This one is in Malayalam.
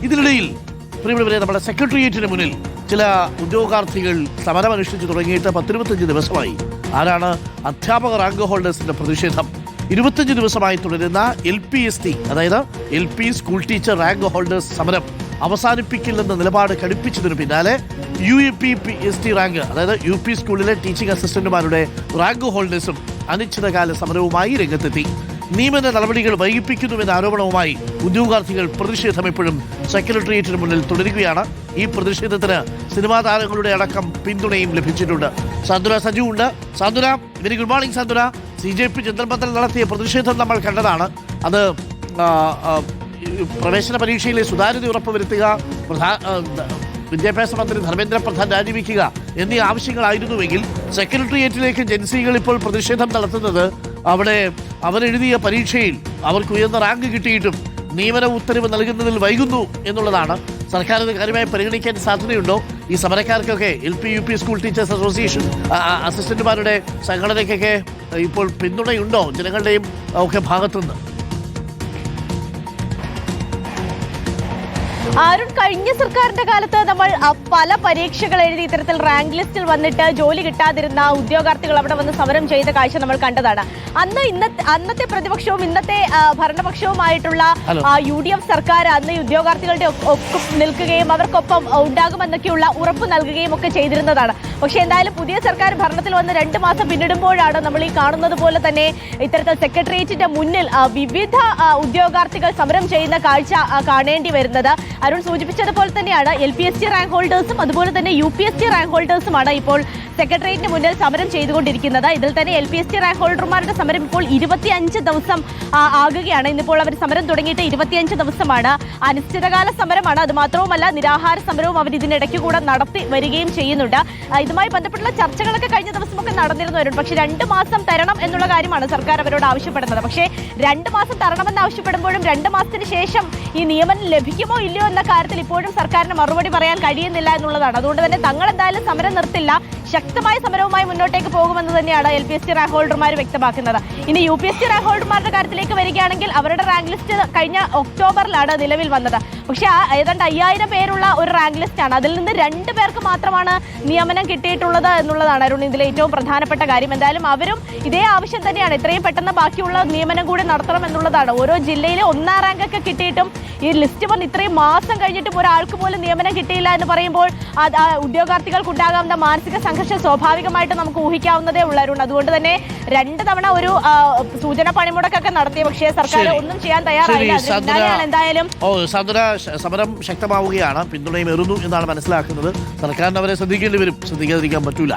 ഇതിനിടയിൽ പ്രിയപ്പെട്ടവരെ, നമ്മുടെ സെക്രട്ടേറിയറ്റിന് മുന്നിൽ ചില ഉദ്യോഗാർത്ഥികൾ സമരം അനുഷ്ഠിച്ചു തുടങ്ങിയിട്ട് 10-25 ദിവസമായി. ആരാണ്? അധ്യാപക റാങ്ക് ഹോൾഡേഴ്സിന്റെ പ്രതിഷേധം. 25 ദിവസമായി തുടരുന്ന LPST, അതായത് LP school teacher rank holders സമരം അവസാനിപ്പിക്കില്ലെന്ന നിലപാട് കടുപ്പിച്ചതിനു പിന്നാലെ UPST റാങ്ക്, അതായത് UP സ്കൂളിലെ ടീച്ചിങ് അസിസ്റ്റന്റുമാരുടെ റാങ്ക് ഹോൾഡേഴ്സും അനിശ്ചിതകാല സമരവുമായി രംഗത്തെത്തി. നിയമന നടപടികൾ വൈകിപ്പിക്കുന്നുവെന്ന ആരോപണവുമായി ഉദ്യോഗാർത്ഥികൾ പ്രതിഷേധം ഇപ്പോഴും സെക്രട്ടേറിയറ്റിന് മുന്നിൽ തുടരുകയാണ്. ഈ പ്രതിഷേധത്തിന് സിനിമാ താരങ്ങളുടെ അടക്കം പിന്തുണയും ലഭിച്ചിട്ടുണ്ട്. സാന്ത്വന സജു ഉണ്ട്. സാന്ത്വന, വെരി ഗുഡ് മോർണിംഗ്. സാന്ത്വന, CJP ജന്തർ നടത്തിയ പ്രതിഷേധം നമ്മൾ കണ്ടതാണ്. അത് പ്രവേശന പരീക്ഷയിലെ സുതാര്യത ഉറപ്പുവരുത്തുക, വിദ്യാഭ്യാസ മന്ത്രി ധർമ്മേന്ദ്ര പ്രധാൻ രാജിവെക്കുക എന്നീ ആവശ്യങ്ങളായിരുന്നുവെങ്കിൽ സെക്രട്ടേറിയറ്റിലേക്ക് ജൻസികൾ ഇപ്പോൾ പ്രതിഷേധം നടത്തുന്നത് അവിടെ അവരെഴുതിയ പരീക്ഷയിൽ അവർക്ക് ഉയർന്ന റാങ്ക് കിട്ടിയിട്ടും നിയമന ഉത്തരവ് നൽകുന്നതിൽ വൈകുന്നു എന്നുള്ളതാണ്. സർക്കാർ ഇത് കാര്യമായി പരിഗണിക്കാൻ സാധ്യതയുണ്ടോ? ഈ സമരക്കാർക്കൊക്കെ LP UP school teachers association അസിസ്റ്റന്റുമാരുടെ സംഘടനയ്ക്കൊക്കെ ഇപ്പോൾ പിന്തുണയുണ്ടോ ജനങ്ങളുടെയും ഒക്കെ ഭാഗത്തുനിന്ന്? അരുൺ, കഴിഞ്ഞ സർക്കാരിന്റെ കാലത്ത് നമ്മൾ പല പരീക്ഷകൾ എഴുതി ഇത്തരത്തിൽ റാങ്ക് ലിസ്റ്റിൽ വന്നിട്ട് ജോലി കിട്ടാതിരുന്ന ഉദ്യോഗാർത്ഥികൾ അവിടെ വന്ന് സമരം ചെയ്ത കാഴ്ച നമ്മൾ കണ്ടതാണ്. അന്നത്തെ പ്രതിപക്ഷവും ഇന്നത്തെ ഭരണപക്ഷവുമായിട്ടുള്ള UDF സർക്കാർ അന്ന് ഉദ്യോഗാർത്ഥികളുടെ ഒപ്പം നിൽക്കുകയും അവർക്കൊപ്പം ഉണ്ടാകുമെന്നൊക്കെയുള്ള ഉറപ്പ് നൽകുകയും ഒക്കെ ചെയ്തിരുന്നതാണ്. പക്ഷേ എന്തായാലും പുതിയ സർക്കാർ ഭരണത്തിൽ വന്ന് 2 മാസം പിന്നിടുമ്പോഴാണ് നമ്മൾ ഈ കാണുന്നത് പോലെ തന്നെ ഇത്തരത്തിൽ സെക്രട്ടേറിയറ്റിന്റെ മുന്നിൽ വിവിധ ഉദ്യോഗാർത്ഥികൾ സമരം ചെയ്യുന്ന കാഴ്ച കാണേണ്ടി വരുന്നത്. അരുൺ സൂചിപ്പിച്ചതുപോലെ തന്നെയാണ് LPST റാങ്ക് ഹോൾഡേഴ്സും അതുപോലെ തന്നെ UPST റാങ്ക് ഹോൾഡേഴ്സുമാണ് ഇപ്പോൾ സെക്രട്ടേറിയറ്റിന് മുന്നിൽ സമരം ചെയ്തുകൊണ്ടിരിക്കുന്നത്. ഇതിൽ തന്നെ LPST റാങ്ക് ഹോൾഡർമാരുടെ സമരം ഇപ്പോൾ 25 ദിവസം ആകുകയാണ്. ഇന്നിപ്പോൾ അവർ സമരം തുടങ്ങിയിട്ട് 25 ദിവസമാണ്. അനിശ്ചിതകാല സമരമാണ്. അത് മാത്രവുമല്ല, നിരാഹാര സമരവും അവർ ഇതിനിടയ്ക്ക് കൂടെ നടത്തി വരികയും ചെയ്യുന്നുണ്ട്. ഇതുമായി ബന്ധപ്പെട്ടുള്ള ചർച്ചകളൊക്കെ കഴിഞ്ഞ ദിവസമൊക്കെ നടന്നിരുന്നു വരും. പക്ഷേ 2 മാസം തരണം എന്നുള്ള കാര്യമാണ് സർക്കാർ അവരോട് ആവശ്യപ്പെടുന്നത്. പക്ഷേ 2 മാസം തരണമെന്ന് ആവശ്യപ്പെടുമ്പോഴും 2 മാസത്തിന് ശേഷം ഈ നിയമനം ലഭിക്കുമോ ഇല്ലയോ എന്ന കാര്യത്തിൽ ഇപ്പോഴും സർക്കാരിന് മറുപടി പറയാൻ കഴിയുന്നില്ല എന്നുള്ളതാണ്. അതുകൊണ്ട് തന്നെ തങ്ങൾ എന്തായാലും സമരം നിർത്തില്ല, ശക്തമായ സമരവുമായി മുന്നോട്ടേക്ക് പോകുമെന്ന് തന്നെയാണ് LPST റാങ്ക് ഹോൾഡർമാർ വ്യക്തമാക്കുന്നത്. ഇനി UPST റാങ്ക് ഹോൾഡർമാരുടെ കാര്യത്തിലേക്ക് വരികയാണെങ്കിൽ അവരുടെ റാങ്ക് ലിസ്റ്റ് കഴിഞ്ഞ ഒക്ടോബറിലാണ് നിലവിൽ വന്നത്. പക്ഷേ ഏതാണ്ട് 5000 പേരുള്ള ഒരു റാങ്ക് ലിസ്റ്റാണ്. അതിൽ നിന്ന് 2 പേർക്ക് മാത്രമാണ് നിയമനം കിട്ടിയിട്ടുള്ളത് എന്നുള്ളതാണ് അരുൺ ഇതിലെ ഏറ്റവും പ്രധാനപ്പെട്ട കാര്യം. എന്തായാലും അവരും ഇതേ ആവശ്യം തന്നെയാണ്, എത്രയും പെട്ടെന്ന് ബാക്കിയുള്ള നിയമനം കൂടി നടത്തണം എന്നുള്ളതാണ്. ഓരോ ജില്ലയിലെ 1ാം റാങ്കൊക്കെ കിട്ടിയിട്ടും ഈ ലിസ്റ്റ് വന്ന് ഇത്രയും മാസം കഴിഞ്ഞിട്ടും ഒരാൾക്ക് പോലും നിയമനം കിട്ടിയില്ല എന്ന് പറയുമ്പോൾ ഉദ്യോഗാർത്ഥികൾക്കുണ്ടാകാവുന്ന മാനസിക സംഘർഷം സ്വാഭാവികമായിട്ട് നമുക്ക് ഊഹിക്കാവുന്നതേ ഉള്ളവരുണ്ട്. അതുകൊണ്ട് തന്നെ 2 തവണ ഒരു സൂചന പണിമുടക്കൊക്കെ നടത്തിയ പക്ഷേ സർക്കാർ ഒന്നും ചെയ്യാൻ തയ്യാറായില്ല. എന്തായാലും സമരം ശക്തമാവുകയാണ്, പിന്തുണയും ഏറുന്നു എന്നാണ് മനസ്സിലാക്കുന്നത്. സർക്കാരിന് അവരെ ശ്രദ്ധിക്കേണ്ടി വരും, ശ്രദ്ധിക്കാതിരിക്കാൻ പറ്റൂല.